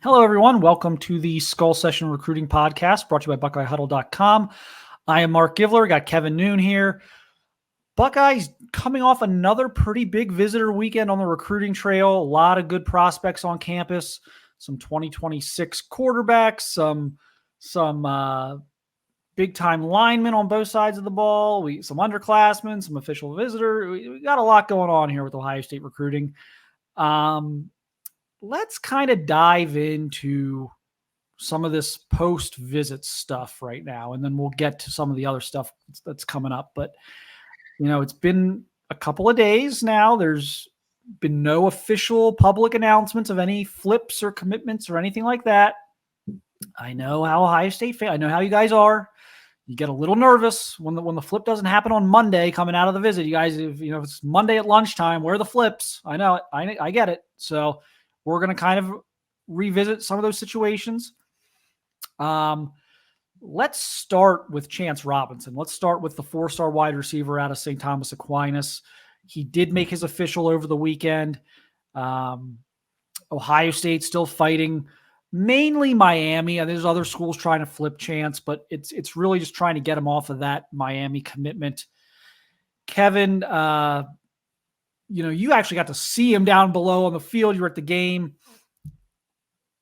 Hello, everyone. Welcome to the Skull Session Recruiting Podcast brought to you by BuckeyeHuddle.com. I am Mark Givler. Got Kevin Noon here. Buckeyes coming off another pretty big visitor weekend on the recruiting trail. A lot of good prospects on campus. Some 2026 quarterbacks, some big-time linemen on both sides of the ball. Some underclassmen, some official visitor. We got a lot going on here with Ohio State recruiting. Let's kind of dive into some of this post-visit stuff right now, and then we'll get to some of the other stuff that's coming up. But, it's been a couple of days now. There's been no official public announcements of any flips or commitments or anything like that. I know how Ohio State I know how you guys are. You get a little nervous when the flip doesn't happen on Monday coming out of the visit. You guys, if it's Monday at lunchtime, where are the flips? I know it. I get it. So we're going to kind of revisit some of those situations. Let's start with Chance Robinson. Let's start with the 4-star wide receiver out of St. Thomas Aquinas. He did make his official over the weekend. Ohio State still fighting, mainly Miami. And there's other schools trying to flip Chance, but it's really just trying to get him off of that Miami commitment. Kevin, you actually got to see him down below on the field. You were at the game.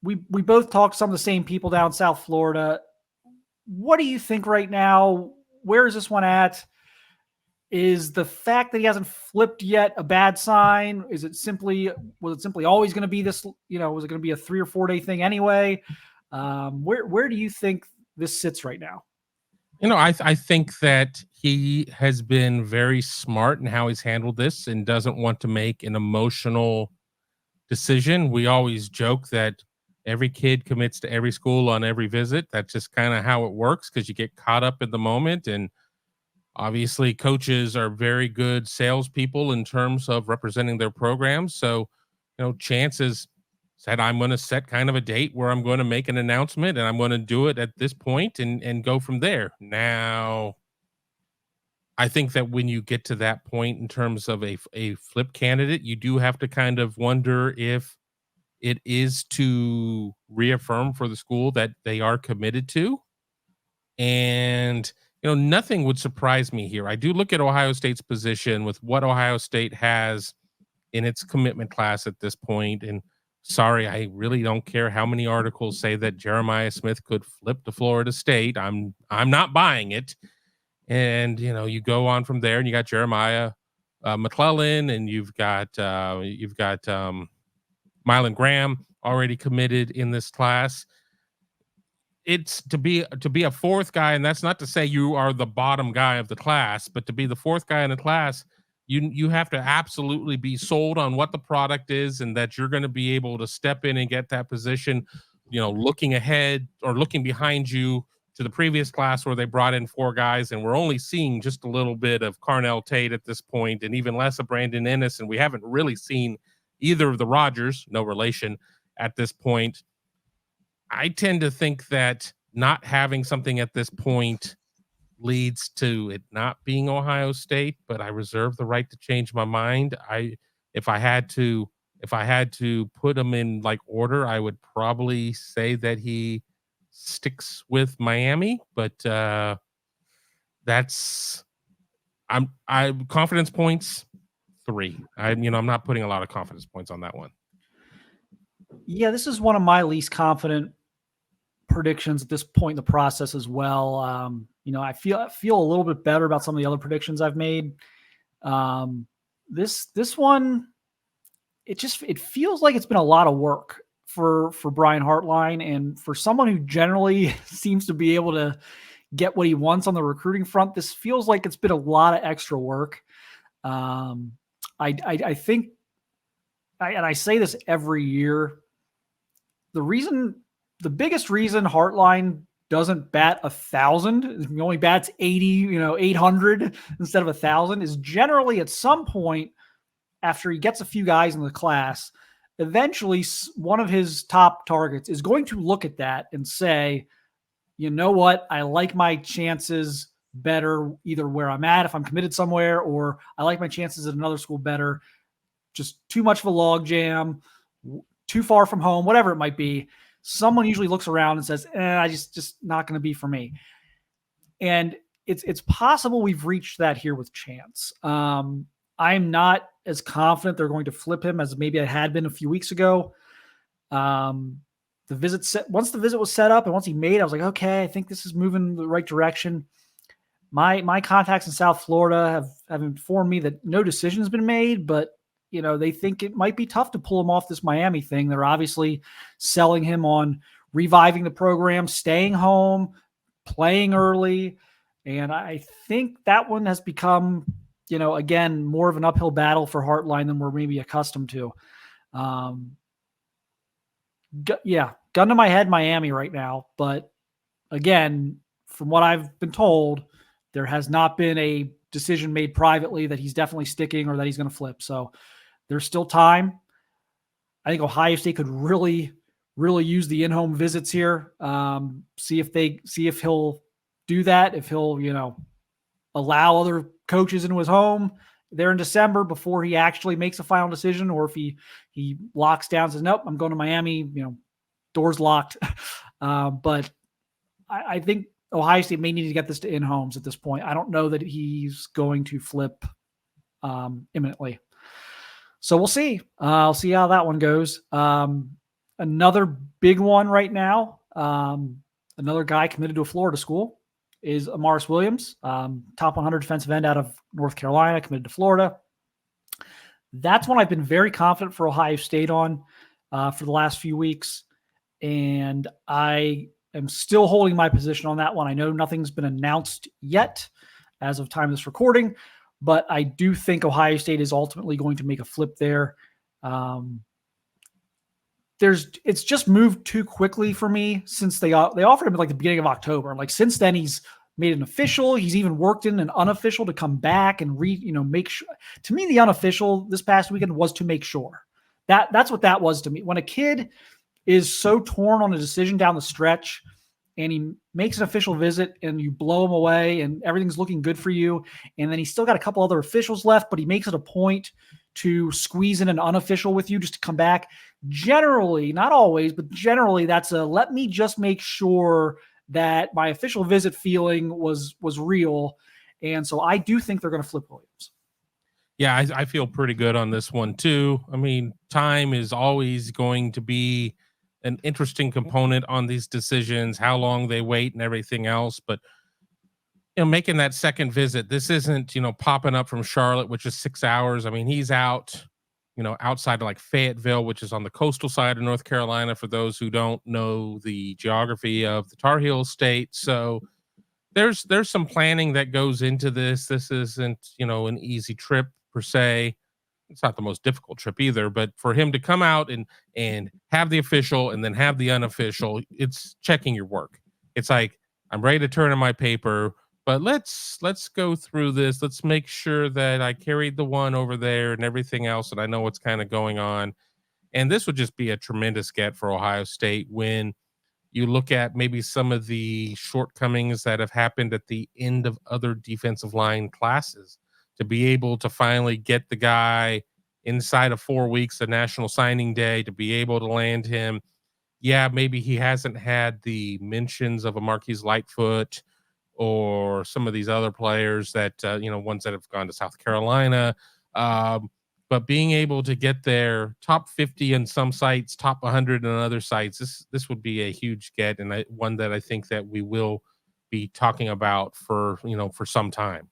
We both talked to some of the same people down South Florida. What do you think right now? Where is this one at? Is the fact that he hasn't flipped yet a bad sign? Was it simply always going to be this, was it going to be a 3 or 4 day thing anyway? Where do you think this sits right now? I think that he has been very smart in how he's handled this and doesn't want to make an emotional decision. We always joke that every kid commits to every school on every visit. That's just kind of how it works because you get caught up in the moment. And obviously coaches are very good salespeople in terms of representing their programs. So, Chances said, I'm going to set kind of a date where I'm going to make an announcement and I'm going to do it at this point and go from there. Now, I think that when you get to that point in terms of a flip candidate, you do have to kind of wonder if it is to reaffirm for the school that they are committed to. And, nothing would surprise me here. I do look at Ohio State's position with what Ohio State has in its commitment class at this point. And sorry, I really don't care how many articles say that Jeremiah Smith could flip to Florida State. I'm not buying it. And, you go on from there and you got Jeremiah McClellan and you've got Mylan Graham already committed in this class. It's to be a fourth guy, and that's not to say you are the bottom guy of the class, but to be the fourth guy in the class, you have to absolutely be sold on what the product is and that you're going to be able to step in and get that position, looking ahead or looking behind you to the previous class where they brought in 4 guys, and we're only seeing just a little bit of Carnell Tate at this point and even less of Brandon Ennis, and we haven't really seen either of the Rogers, no relation at this point. I tend to think that not having something at this point leads to it not being Ohio State, but I reserve the right to change my mind. If I had to put them in like order, I would probably say that he sticks with Miami, but I'm confidence points 3. I'm not putting a lot of confidence points on that one. Yeah, this is one of my least confident predictions at this point in the process as well. I feel a little bit better about some of the other predictions I've made. This one, it feels like it's been a lot of work for Brian Hartline, and for someone who generally seems to be able to get what he wants on the recruiting front. This feels like it's been a lot of extra work. I think, and I say this every year, the biggest reason Hartline doesn't bat 1,000, he only bats 800 instead of 1,000, is generally at some point after he gets a few guys in the class, eventually one of his top targets is going to look at that and say, you know what, I like my chances better either where I'm at if I'm committed somewhere, or I like my chances at another school better. Just too much of a log jam, too far from home, whatever it might be. someone usually looks around and says, I just not going to be for me. And it's possible we've reached that here with Chance. I'm not as confident they're going to flip him as maybe I had been a few weeks ago. Once the visit was set up and once he made, I was like, okay, I think this is moving in the right direction. My contacts in South Florida have informed me that no decision has been made, but they think it might be tough to pull him off this Miami thing. They're obviously selling him on reviving the program, staying home, playing early. And I think that one has become, again, more of an uphill battle for Heartline than we're maybe accustomed to. Gun to my head, Miami right now. But again, from what I've been told, there has not been a decision made privately that he's definitely sticking or that he's going to flip. So there's still time. I think Ohio State could really, really use the in-home visits here. See if he'll do that, if he'll, allow other coaches into his home there in December before he actually makes a final decision, or if he locks down and says, nope, I'm going to Miami, doors locked. But I think Ohio State may need to get this to in-homes at this point. I don't know that he's going to flip imminently. So we'll see. I'll see how that one goes. Another big one right now, another guy committed to a Florida school is Amaris Williams, top 100 defensive end out of North Carolina, committed to Florida. That's one I've been very confident for Ohio State on for the last few weeks. And I am still holding my position on that one. I know nothing's been announced yet as of time of this recording, but I do think Ohio State is ultimately going to make a flip there. It's just moved too quickly for me since they offered him at like the beginning of October. Like since then, he's made an official. He's even worked in an unofficial to come back and make sure. To me, the unofficial this past weekend was to make sure. That's what that was to me. When a kid is so torn on a decision down the stretch and he makes an official visit and you blow him away and everything's looking good for you, and then he's still got a couple other officials left, but he makes it a point to squeeze in an unofficial with you just to come back. Generally, not always, but generally that's let me just make sure that my official visit feeling was real. And so I do think they're going to flip Williams. Yeah, I feel pretty good on this one too. I mean, time is always going to be an interesting component on these decisions, how long they wait and everything else. But making that second visit, this isn't, popping up from Charlotte, which is 6 hours. I mean, he's out, outside of like Fayetteville, which is on the coastal side of North Carolina, for those who don't know the geography of the Tar Heel state. So there's some planning that goes into this. This isn't, an easy trip per se. It's not the most difficult trip either, but for him to come out and have the official and then have the unofficial, it's checking your work. It's like, I'm ready to turn in my paper, but let's go through this. Let's make sure that I carried the one over there and everything else, and I know what's kind of going on. And this would just be a tremendous get for Ohio State when you look at maybe some of the shortcomings that have happened at the end of other defensive line classes, to be able to finally get the guy inside of 4 weeks of National Signing Day, to be able to land him. Yeah, maybe he hasn't had the mentions of a Marquise Lightfoot or some of these other players that, ones that have gone to South Carolina. But being able to get there, top 50 in some sites, top 100 in other sites, this would be a huge get, and one that I think that we will be talking about for some time.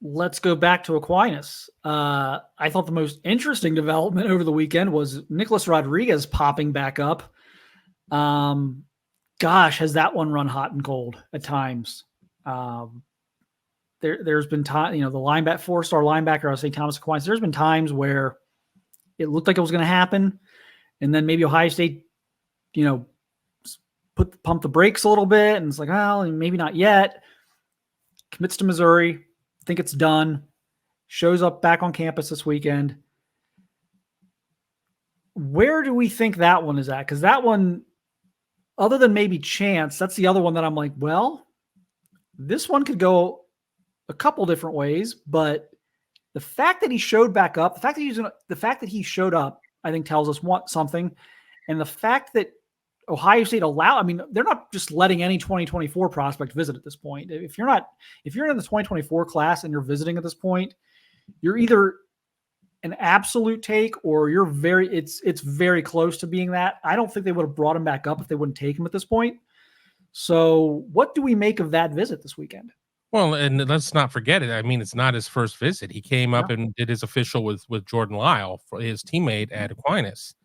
Let's go back to Aquinas. I thought the most interesting development over the weekend was Nicholas Rodriguez popping back up. Gosh, has that one run hot and cold at times. There's been time, the linebacker, 4-star linebacker, I'll say Thomas Aquinas. There's been times where it looked like it was going to happen, and then maybe Ohio State, pump the brakes a little bit, and it's like, well, maybe not yet. Commits to Missouri. Think it's done. Shows up back on campus this weekend. Where do we think that one is at? Because that one, other than maybe chance, that's the other one that I'm like, well, this one could go a couple different ways, but the fact that he showed back up, the fact that he showed up, I think tells us something. And the fact that Ohio State they're not just letting any 2024 prospect visit at this point. If you're in the 2024 class and you're visiting at this point, you're either an absolute take or it's very close to being that. I don't think they would have brought him back up if they wouldn't take him at this point. So what do we make of that visit this weekend? Well, and let's not forget it. I mean, it's not his first visit. He came up and did his official with Jordan Lyle, his teammate at Aquinas.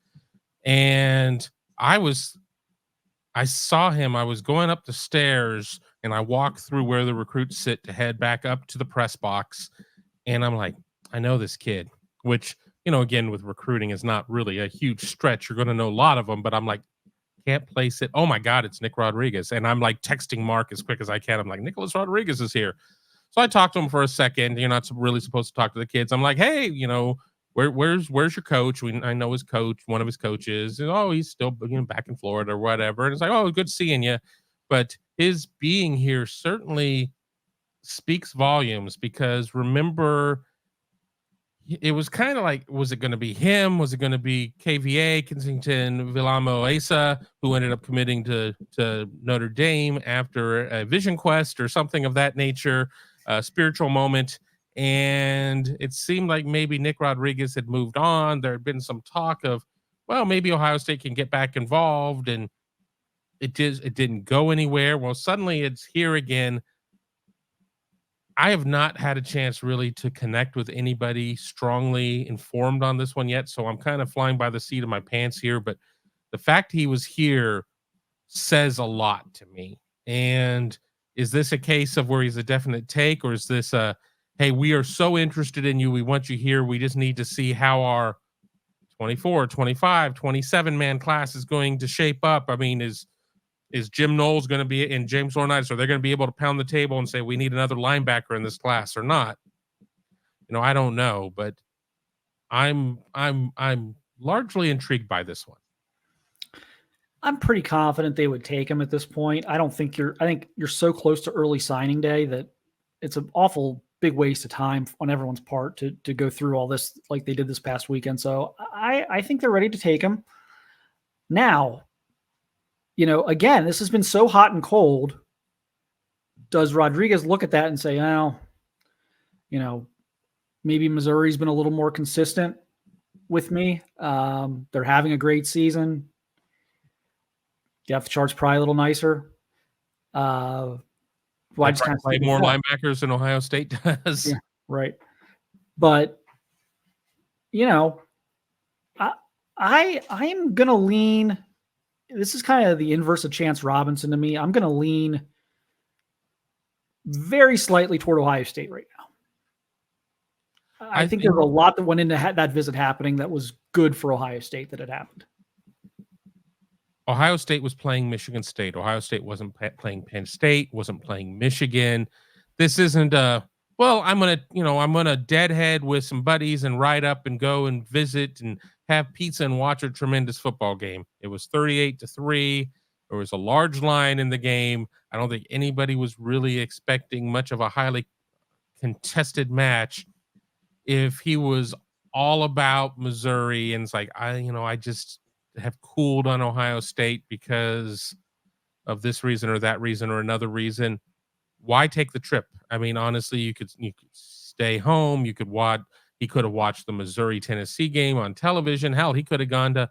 And I saw him. I was going up the stairs and I walked through where the recruits sit to head back up to the press box. And I'm like, I know this kid, which, again, with recruiting is not really a huge stretch. You're going to know a lot of them, but I'm like, can't place it. Oh my God, it's Nick Rodriguez. And I'm like texting Mark as quick as I can. I'm like, Nicholas Rodriguez is here. So I talked to him for a second. You're not really supposed to talk to the kids. I'm like, hey, where's your coach? I know his coach, one of his coaches. And, he's still back in Florida or whatever. And it's like, oh, good seeing you. But his being here certainly speaks volumes, because remember, it was kind of like, was it going to be him? Was it going to be KVA, Kensington Vilamo-Asa, who ended up committing to Notre Dame after a Vision Quest or something of that nature, a spiritual moment? And it seemed like maybe Nick Rodriguez had moved on. There had been some talk of, well, maybe Ohio State can get back involved, and it didn't go anywhere. Well, suddenly it's here again. I have not had a chance really to connect with anybody strongly informed on this one yet, so I'm kind of flying by the seat of my pants here. But the fact he was here says a lot to me. And is this a case of where he's a definite take, or is this hey, we are so interested in you, we want you here, we just need to see how our 24, 25, 27-man class is going to shape up? I mean, is Jim Knowles going to be in James Laurinaitis? Are they going to be able to pound the table and say, we need another linebacker in this class or not? I don't know, but I'm largely intrigued by this one. I'm pretty confident they would take him at this point. I think you're so close to early signing day that it's an awful big waste of time on everyone's part to go through all this like they did this past weekend. So I think they're ready to take him. Now, again, this has been so hot and cold. Does Rodriguez look at that and say, oh, maybe Missouri's been a little more consistent with me. They're having a great season. Depth chart's probably a little nicer. I just kind of play more linebackers than Ohio State does. Yeah, right. But, I'm going to lean. This is kind of the inverse of Chance Robinson to me. I'm going to lean very slightly toward Ohio State right now. I think there's a lot that went into that visit happening that was good for Ohio State that had happened. Ohio State was playing Michigan State. Ohio State wasn't playing Penn State, wasn't playing Michigan. This isn't I'm going to deadhead with some buddies and ride up and go and visit and have pizza and watch a tremendous football game. It was 38-3. There was a large line in the game. I don't think anybody was really expecting much of a highly contested match. If he was all about Missouri and it's like, I just have cooled on Ohio State because of this reason or that reason or another reason, why take the trip? I mean, honestly, you could stay home. He could have watched the Missouri-Tennessee game on television. Hell, he could have gone to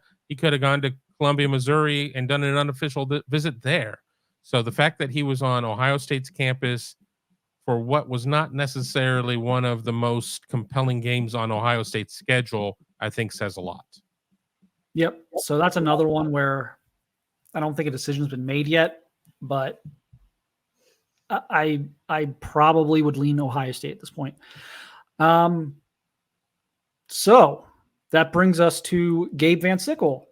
Columbia, Missouri and done an unofficial visit there. So the fact that he was on Ohio State's campus for what was not necessarily one of the most compelling games on Ohio State's schedule, I think says a lot. Yep. So that's another one where I don't think a decision's been made yet, but I probably would lean Ohio State at this point. So that brings us to Gabe VanSickle,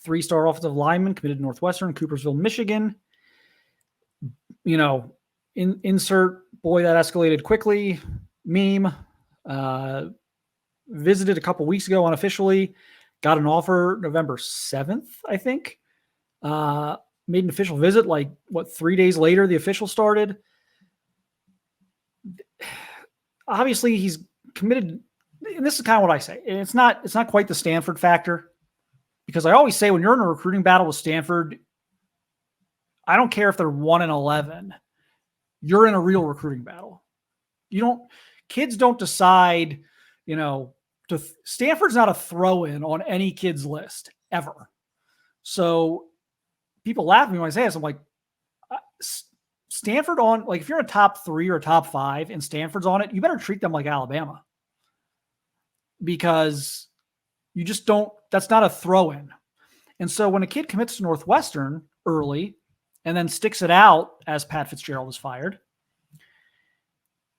3-star offensive lineman, committed to Northwestern, Coopersville, Michigan. Insert boy that escalated quickly meme. Visited a couple weeks ago unofficially. Got an offer November 7th, I think. Made an official visit 3 days later the official started. Obviously he's committed, and this is kind of what I say. It's not quite the Stanford factor, Because I always say when you're in a recruiting battle with Stanford, I don't care if they're 1-11, you're in a real recruiting battle. Kids don't decide, Stanford's not a throw-in on any kid's list ever. So people laugh at me when I say this. I'm like, Stanford if you're a top 3 or a top 5 and Stanford's on it, you better treat them like Alabama, because you just don't, that's not a throw-in. And so when a kid commits to Northwestern early and then sticks it out as Pat Fitzgerald is fired,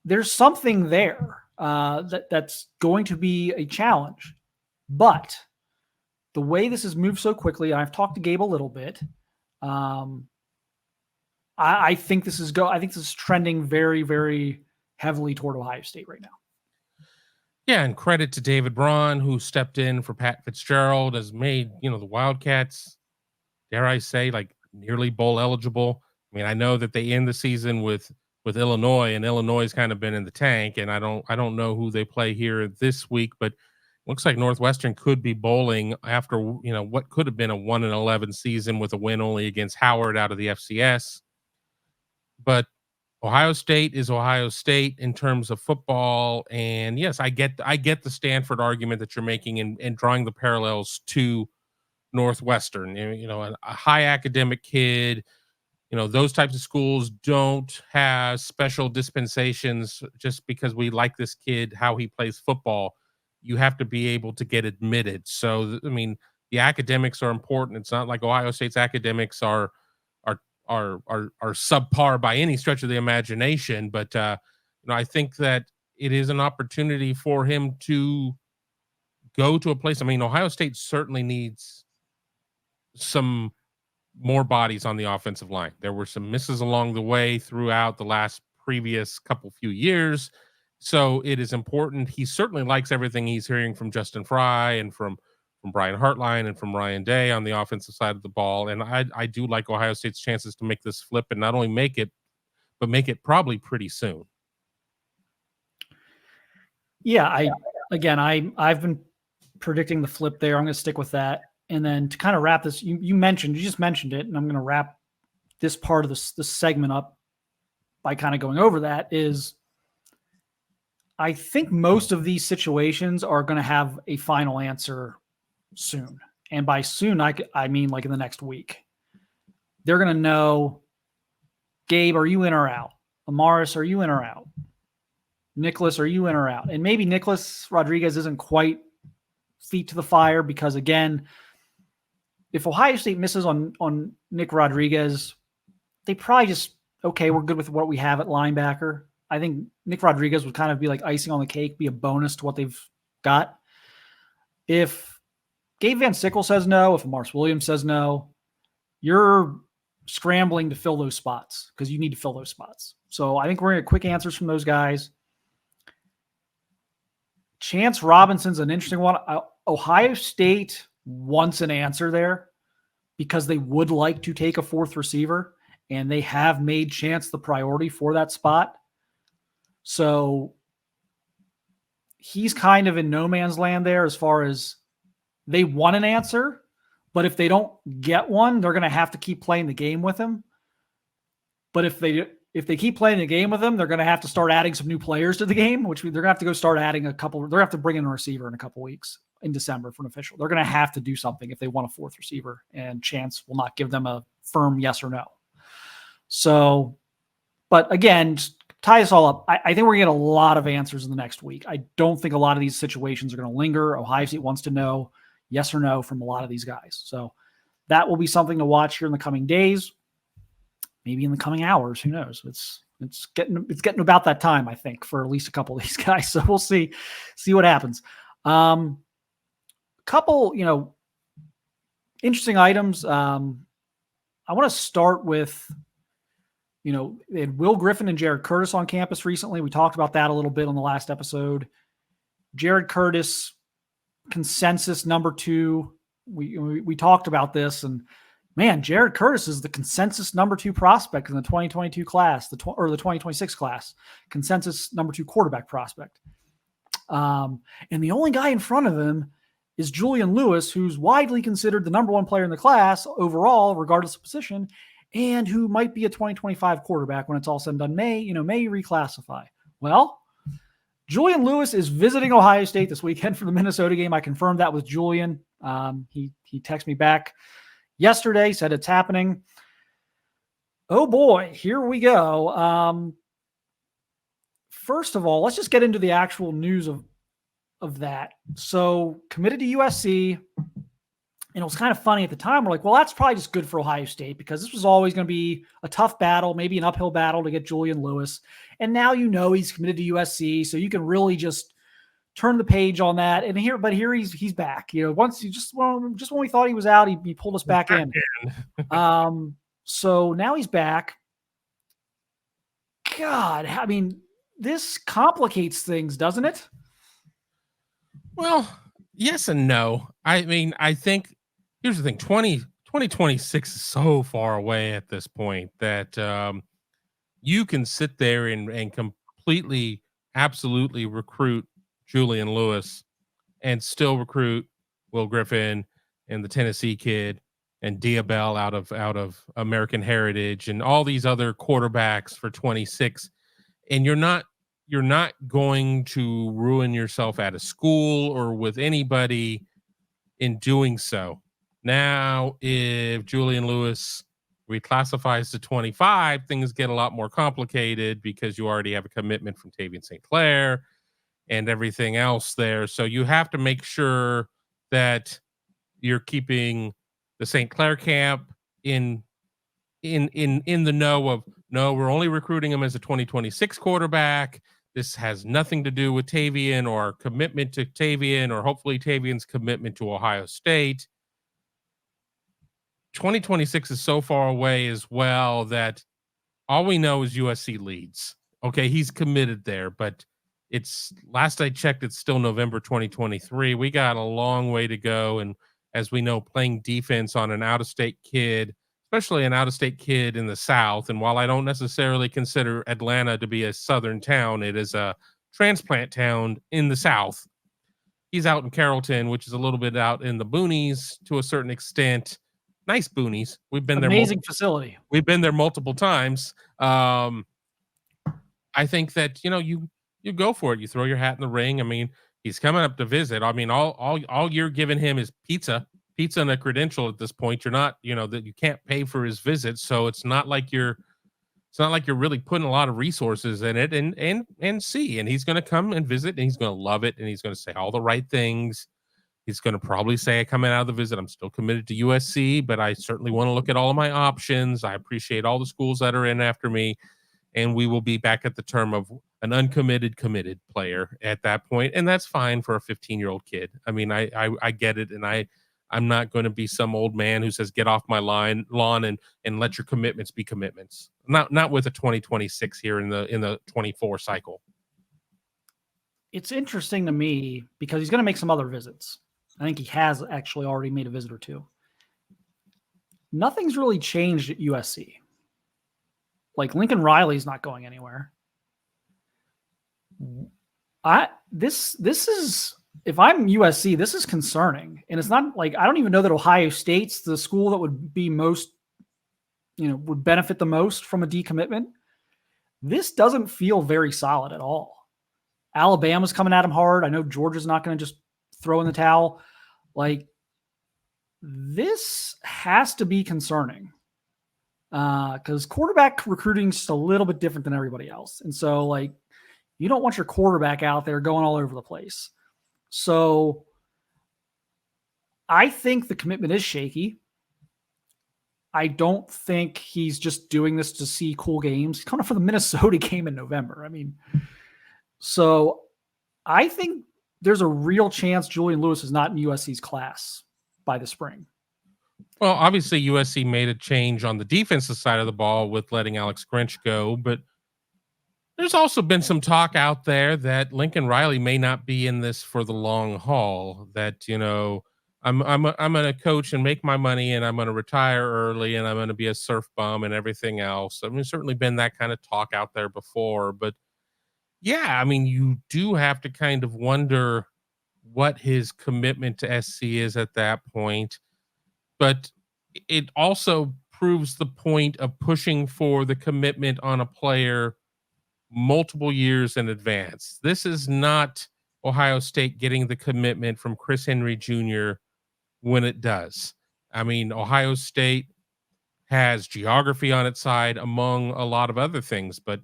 there's something there that's going to be a challenge. But the way this has moved so quickly, and I've talked to Gabe a little bit, I think this is trending very, very heavily toward Ohio State right now. Yeah, and credit to David Braun, who stepped in for Pat Fitzgerald, has made, the Wildcats, dare I say, like nearly bowl eligible. I mean, I know that they end the season with Illinois, and Illinois has kind of been in the tank, and I don't know who they play here this week, but looks like Northwestern could be bowling after, what could have been a 1-11 season with a win only against Howard out of the FCS. But Ohio State is Ohio State in terms of football. And yes, I get the Stanford argument that you're making and drawing the parallels to Northwestern. A high academic kid, those types of schools don't have special dispensations just because we like this kid, how he plays football. You have to be able to get admitted. So, I mean, the academics are important. It's not like Ohio State's academics are subpar by any stretch of the imagination. But, I think that it is an opportunity for him to go to a place. I mean, Ohio State certainly needs some more bodies on the offensive line. There were some misses along the way throughout the previous few years. So it is important. He certainly likes everything he's hearing from Justin Fry and from Brian Hartline and from Ryan Day on the offensive side of the ball. And I do like Ohio State's chances to make this flip, and not only make it, but make it probably pretty soon. Yeah, I've been predicting the flip there. I'm going to stick with that. And then to kind of wrap this, you just mentioned it, and I'm going to wrap this part of this segment up by kind of going over that, is I think most of these situations are going to have a final answer soon. And by soon, I mean like in the next week. They're going to know, Gabe, are you in or out? Amaris, are you in or out? Nicholas, are you in or out? And maybe Nicholas Rodriguez isn't quite feet to the fire, because, again, if Ohio State misses on Nick Rodriguez, they probably just, okay, we're good with what we have at linebacker. I think Nick Rodriguez would kind of be like icing on the cake, be a bonus to what they've got. If Gabe VanSickle says no, if Amaris Williams says no, you're scrambling to fill those spots, because you need to fill those spots. So I think we're going to get quick answers from those guys. Chance Robinson's an interesting one. Ohio State wants an answer there because they would like to take a fourth receiver, and they have made Chance the priority for that spot. So he's kind of in no man's land there as far as they want an answer, but if they don't get one, they're going to have to keep playing the game with him. But if they keep playing the game with him, they're going to have to start adding some new players to the game, which they're going to have to go start adding they're going to have to bring in a receiver in a couple weeks in December for an official. They're going to have to do something if they want a fourth receiver, and Chance will not give them a firm yes or no. So, but again, just tie this all up. I think we're going to get a lot of answers in the next week. I don't think a lot of these situations are going to linger. Ohio State wants to know yes or no from a lot of these guys. So that will be something to watch here in the coming days, maybe in the coming hours. Who knows? It's getting about that time, I think, for at least a couple of these guys. So we'll see what happens. Couple, interesting items. I want to start with, they had Will Griffin and Jared Curtis on campus recently. We talked about that a little bit on the last episode. Jared Curtis, consensus number 2. We talked about this, and man, Jared Curtis is the consensus number 2 prospect in the 2022 class, or the 2026 class, consensus number 2 quarterback prospect. And the only guy in front of him is Julian Lewis, who's widely considered the number one player in the class overall, regardless of position, and who might be a 2025 quarterback when it's all said and done. May reclassify. Well, Julian Lewis is visiting Ohio State this weekend for the Minnesota game. I confirmed that with Julian. He texted me back yesterday, said it's happening. Oh boy, here we go. First of all, let's just get into the actual news of that. So committed to USC. And it was kind of funny at the time. We're like, well, that's probably just good for Ohio State because this was always going to be a tough battle, maybe an uphill battle to get Julian Lewis. And now he's committed to USC, so you can really just turn the page on that. And here he's back. Once just when we thought he was out, he pulled us back in. So now he's back. God, I mean, this complicates things, doesn't it? Well, yes and no. I mean, I think here's the thing. 2026 is so far away at this point that you can sit there and completely, absolutely recruit Julian Lewis and still recruit Will Griffin and the Tennessee kid and Diabell out of American Heritage and all these other quarterbacks for 26. And you're not going to ruin yourself at a school or with anybody in doing so. Now, if Julian Lewis reclassifies to 25, things get a lot more complicated because you already have a commitment from Tavian St. Clair and everything else there. So you have to make sure that you're keeping the St. Clair camp in the know of, no, we're only recruiting him as a 2026 quarterback. This has nothing to do with Tavian or commitment to Tavian or hopefully Tavian's commitment to Ohio State. 2026 is so far away as well that all we know is USC leads. Okay, he's committed there, but it's last I checked, it's still November 2023. We got a long way to go. And as we know, playing defense on an out-of-state kid, especially an out-of-state kid in the South, and while I don't necessarily consider Atlanta to be a Southern town, it is a transplant town in the South. He's out in Carrollton, which is a little bit out in the boonies to a certain extent. Nice boonies. We've been there. Amazing facility. We've been there multiple times. I think that, you go for it. You throw your hat in the ring. I mean, he's coming up to visit. I mean, all you're giving him is pizza and a credential at this point. You're not, that you can't pay for his visit. So it's not like you're really putting a lot of resources in it and see, and he's going to come and visit and he's going to love it. And he's going to say all the right things. He's going to probably say, coming out of the visit, I'm still committed to USC, but I certainly want to look at all of my options. I appreciate all the schools that are in after me. And we will be back at the term of an uncommitted, committed player at that point. And that's fine for a 15-year-old kid. I mean, I get it. And I'm not going to be some old man who says, get off my lawn and let your commitments be commitments. Not with a 2026 here in the 24 cycle. It's interesting to me because he's going to make some other visits. I think he has actually already made a visit or two. Nothing's really changed at USC. Like Lincoln Riley's not going anywhere. This is, if I'm USC, this is concerning. And it's not like, I don't even know that Ohio State's the school that would be most, would benefit the most from a decommitment. This doesn't feel very solid at all. Alabama's coming at him hard. I know Georgia's not going to just throw in the towel. Like, this has to be concerning because quarterback recruiting is just a little bit different than everybody else. And so, like, you don't want your quarterback out there going all over the place. So I think the commitment is shaky. I don't think he's just doing this to see cool games. He's coming for the Minnesota game in November. I mean, so I think there's a real chance Julian Lewis is not in USC's class by the spring. Well, obviously USC made a change on the defensive side of the ball with letting Alex Grinch go, but there's also been some talk out there that Lincoln Riley may not be in this for the long haul, that, I'm going to coach and make my money and I'm going to retire early and I'm going to be a surf bum and everything else. I mean, there's certainly been that kind of talk out there before, but yeah, I mean, you do have to kind of wonder what his commitment to SC is at that point. But it also proves the point of pushing for the commitment on a player multiple years in advance. This is not Ohio State getting the commitment from Chris Henry Jr. when it does. I mean, Ohio State has geography on its side, among a lot of other things, but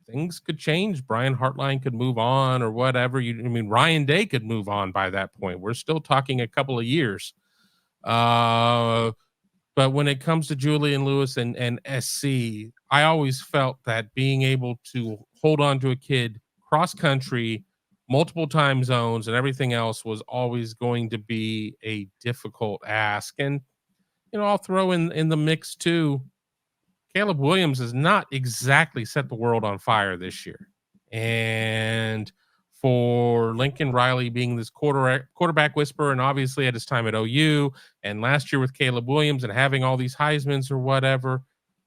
things could change. Brian Hartline could move on or whatever. Ryan Day could move on by that point. We're still talking a couple of years. But when it comes to Julian Lewis and SC, I always felt that being able to hold on to a kid cross country, multiple time zones, and everything else was always going to be a difficult ask. And I'll throw in the mix too, Caleb Williams has not exactly set the world on fire this year. And for Lincoln Riley being this quarterback whisperer, and obviously at his time at OU and last year with Caleb Williams and having all these Heismans or whatever,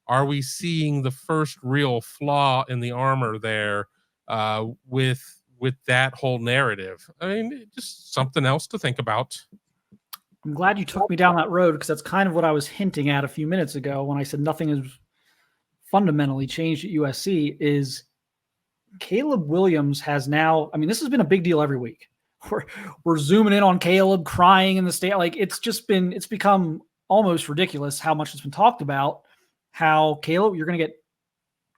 are we seeing the first real flaw in the armor there with that whole narrative? I mean, just something else to think about. I'm glad you took me down that road, because that's kind of what I was hinting at a few minutes ago when I said nothing has fundamentally changed at USC. Is Caleb Williams has now, I mean, this has been a big deal every week. We're zooming in on Caleb crying in the state. Like, it's become almost ridiculous how much it's been talked about, how Caleb, you're going to get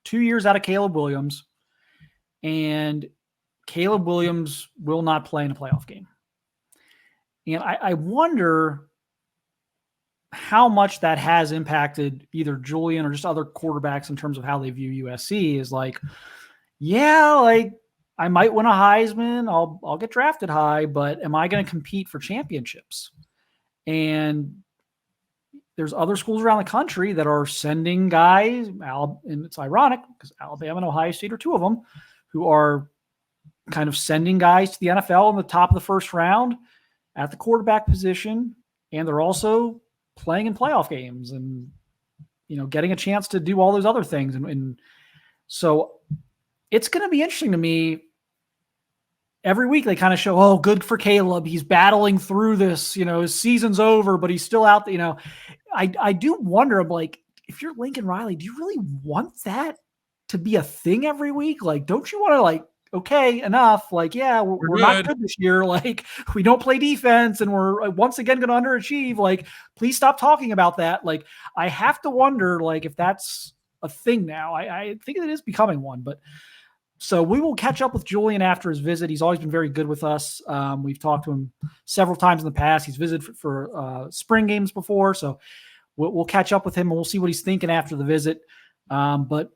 2 years out of Caleb Williams, and Caleb Williams will not play in a playoff game. And I wonder how much that has impacted either Julian or just other quarterbacks in terms of how they view USC. Is like, yeah, like, I might win a Heisman, I'll get drafted high, but am I going to compete for championships? And there's other schools around the country that are sending guys, and it's ironic because Alabama and Ohio State are two of them, who are kind of sending guys to the NFL in the top of the first round at the quarterback position, and they're also playing in playoff games and getting a chance to do all those other things. And so it's going to be interesting to me. Every week they kind of show, oh, good for Caleb, he's battling through this, his season's over, but he's still out there. I do wonder, I'm like, if you're Lincoln Riley, do you really want that to be a thing every week? Like, don't you want to, like, okay, enough. Like, yeah, we're not good this year. Like, we don't play defense and we're once again going to underachieve. Like, please stop talking about that. Like, I have to wonder, like, if that's a thing now. I think it is becoming one. But so we will catch up with Julian after his visit. He's always been very good with us. We've talked to him several times in the past. He's visited for spring games before. So we'll catch up with him and we'll see what he's thinking after the visit. But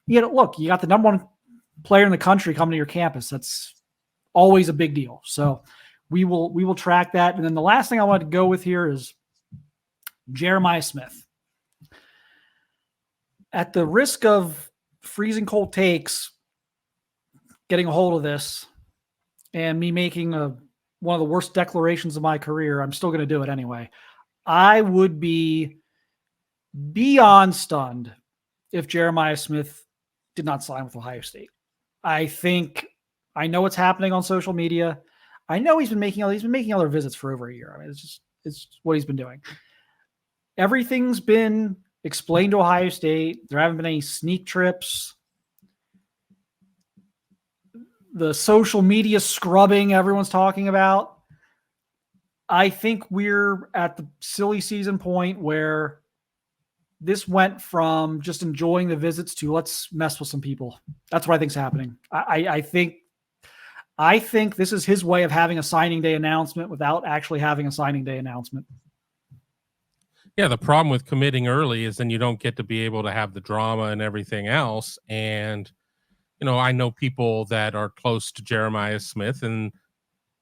look, you got the number one player in the country coming to your campus. That's always a big deal. So we will track that. And then the last thing I wanted to go with here is Jeremiah Smith. At the risk of freezing cold takes, getting a hold of this, and me making one of the worst declarations of my career, I'm still going to do it anyway. I would be beyond stunned if Jeremiah Smith did not sign with Ohio State. I know what's happening on social media. I know he's been making other visits for over a year. I mean, it's what he's been doing. Everything's been explained to Ohio State. There haven't been any sneak trips. The social media scrubbing everyone's talking about. I think we're at the silly season point where this went from just enjoying the visits to let's mess with some people. That's what I think's happening. I think this is his way of having a signing day announcement without actually having a signing day announcement. Yeah, the problem with committing early is then you don't get to be able to have the drama and everything else. And, I know people that are close to Jeremiah Smith, and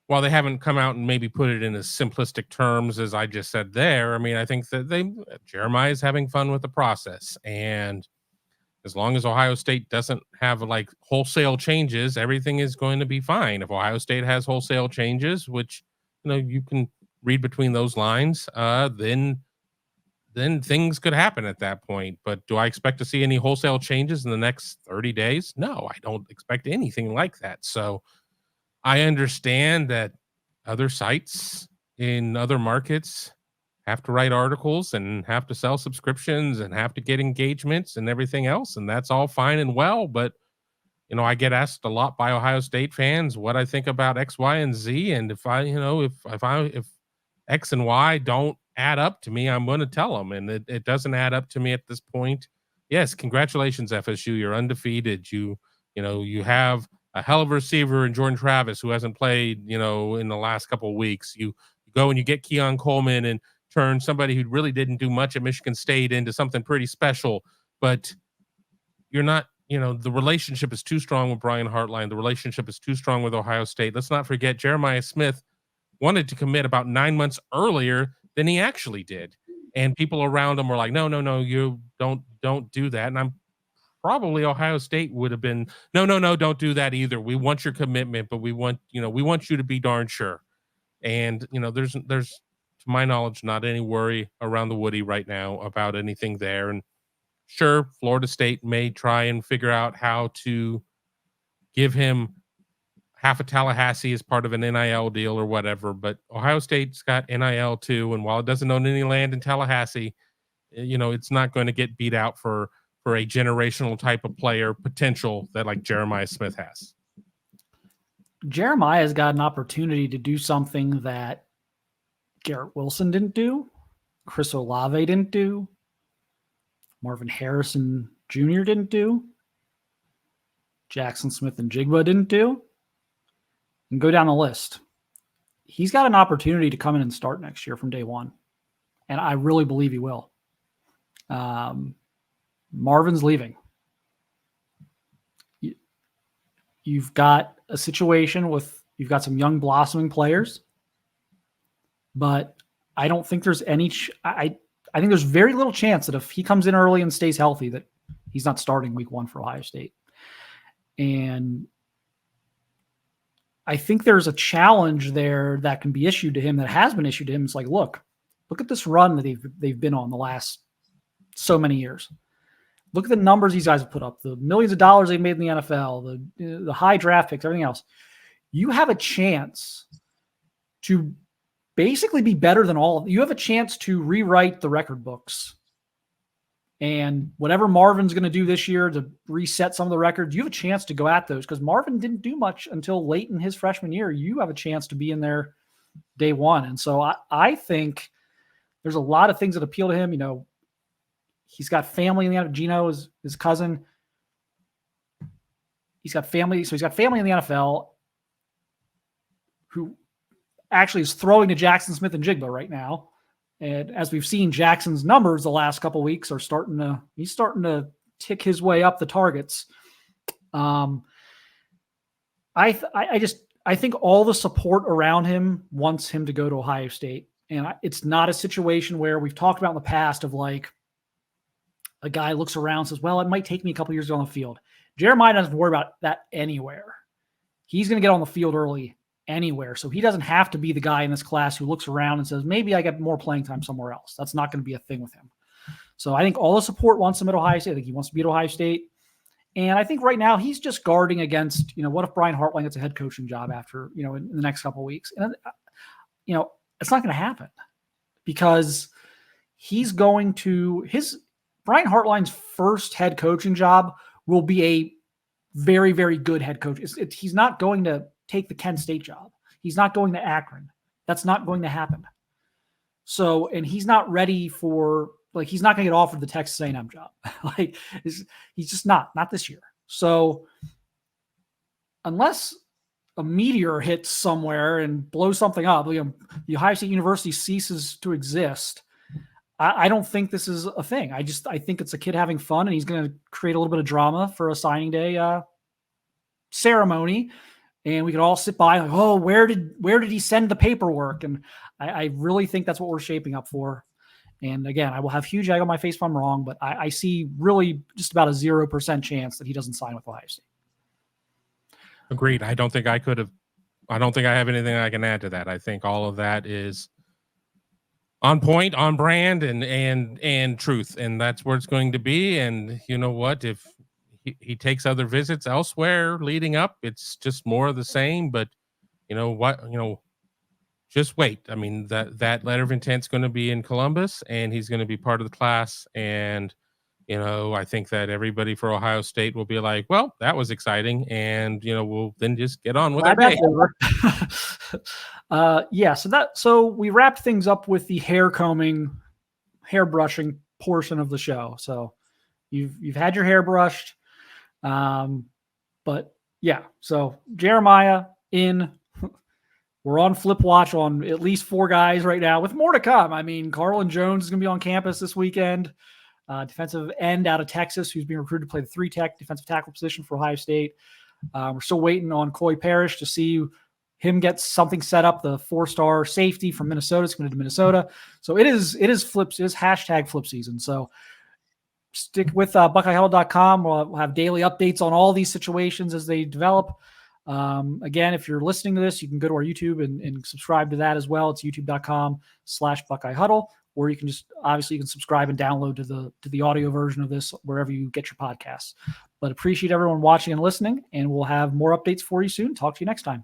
while they haven't come out and maybe put it in as simplistic terms as I just said there, I mean, I think that Jeremiah is having fun with the process. And as long as Ohio State doesn't have like wholesale changes, everything is going to be fine. If Ohio State has wholesale changes, which, you can read between those lines, then things could happen at that point. But do I expect to see any wholesale changes in the next 30 days? No, I don't expect anything like that. So I understand that other sites in other markets have to write articles and have to sell subscriptions and have to get engagements and everything else. And that's all fine and well. But, I get asked a lot by Ohio State fans what I think about X, Y, and Z. And if if X and Y don't add up to me, I'm going to tell them. And it doesn't add up to me at this point. Yes, congratulations, FSU. You're undefeated. You have a hell of a receiver in Jordan Travis who hasn't played, in the last couple of weeks. You go and you get Keon Coleman and turn somebody who really didn't do much at Michigan State into something pretty special. But you're not, the relationship is too strong with Brian Hartline. The relationship is too strong with Ohio State. Let's not forget Jeremiah Smith wanted to commit about 9 months earlier than he actually did. And people around him were like, no, you don't do that. And I'm probably Ohio State would have been, no, don't do that either. We want your commitment, but we want you to be darn sure. And, there's to my knowledge, not any worry around the Woody right now about anything there. And sure, Florida State may try and figure out how to give him half a Tallahassee as part of an NIL deal or whatever, but Ohio State's got NIL too. And while it doesn't own any land in Tallahassee, it's not going to get beat out for a generational type of player potential that like Jeremiah Smith has. Jeremiah's got an opportunity to do something that Garrett Wilson didn't do, Chris Olave didn't do, Marvin Harrison Jr. didn't do, Jackson Smith and Jigba didn't do, and go down the list. He's got an opportunity to come in and start next year from day one, and I really believe he will. Marvin's leaving. You've got a situation you've got some young blossoming players, but I don't think there's any. I think there's very little chance that if he comes in early and stays healthy, that he's not starting week 1 for Ohio State. And I think there's a challenge there that can be issued to him, that has been issued to him. It's like, look at this run that they've been on the last so many years. Look at the numbers these guys have put up, the millions of dollars they've made in the NFL, the high draft picks, everything else. You have a chance to basically be better than all. You have a chance to rewrite the record books. And whatever Marvin's going to do this year to reset some of the records, you have a chance to go at those, because Marvin didn't do much until late in his freshman year. You have a chance to be in there day one. And so I think there's a lot of things that appeal to him. He's got family in the NFL. Gino is his cousin. He's got family. So he's got family in the NFL who actually is throwing to Jackson Smith and Jigba right now. And as we've seen, Jackson's numbers the last couple of weeks are he's starting to tick his way up the targets. I think all the support around him wants him to go to Ohio State. And it's not a situation where we've talked about in the past of like a guy looks around and says, well, it might take me a couple years to get on the field. Jeremiah doesn't worry about that anywhere. He's going to get on the field early anywhere. So he doesn't have to be the guy in this class who looks around and says, maybe I get more playing time somewhere else. That's not going to be a thing with him. So I think all the support wants him at Ohio State. I think he wants to be at Ohio State. And I think right now he's just guarding against, what if Brian Hartline gets a head coaching job after, in the next couple of weeks? And, it's not going to happen, because he's going to Brian Hartline's first head coaching job will be a very, very good head coach. He's not going to take the Kent State job. He's not going to Akron. That's not going to happen. So, and he's not ready for, he's not going to get offered the Texas A&M job. He's just not this year. So unless a meteor hits somewhere and blows something up, the Ohio State University ceases to exist, I don't think this is a thing. I think it's a kid having fun, and he's going to create a little bit of drama for a signing day ceremony. And we could all sit by like, oh, where did he send the paperwork? And I really think that's what we're shaping up for. And again, I will have huge egg on my face if I'm wrong, but I see really just about a 0% chance that he doesn't sign with Ohio State. Agreed. I don't think I have anything I can add to that. I think all of that is on point, on brand, and truth. And that's where it's going to be. And you know what? If he takes other visits elsewhere leading up, it's just more of the same. But you know what? just wait. I mean, that letter of intent is going to be in Columbus, and he's going to be part of the class. And I think that everybody for Ohio State will be like, well, that was exciting. And, we'll then just get on with our day. So we wrapped things up with the hair brushing portion of the show. So you've had your hair brushed. But yeah, so Jeremiah we're on flip watch on at least 4 guys right now with more to come. I mean, Carlin Jones is going to be on campus this weekend. Defensive end out of Texas, who's being recruited to play the 3-tech defensive tackle position for Ohio State. We're still waiting on Coy Parrish to see him get something set up. The 4-star safety from Minnesota is committed to Minnesota. So it is hashtag flip season. So stick with BuckeyeHuddle.com. We'll have daily updates on all these situations as they develop. Again, if you're listening to this, you can go to our YouTube and subscribe to that as well. It's youtube.com/BuckeyeHuddle. Or you can obviously subscribe and download to the audio version of this wherever you get your podcasts. But appreciate everyone watching and listening, and we'll have more updates for you soon. Talk to you next time.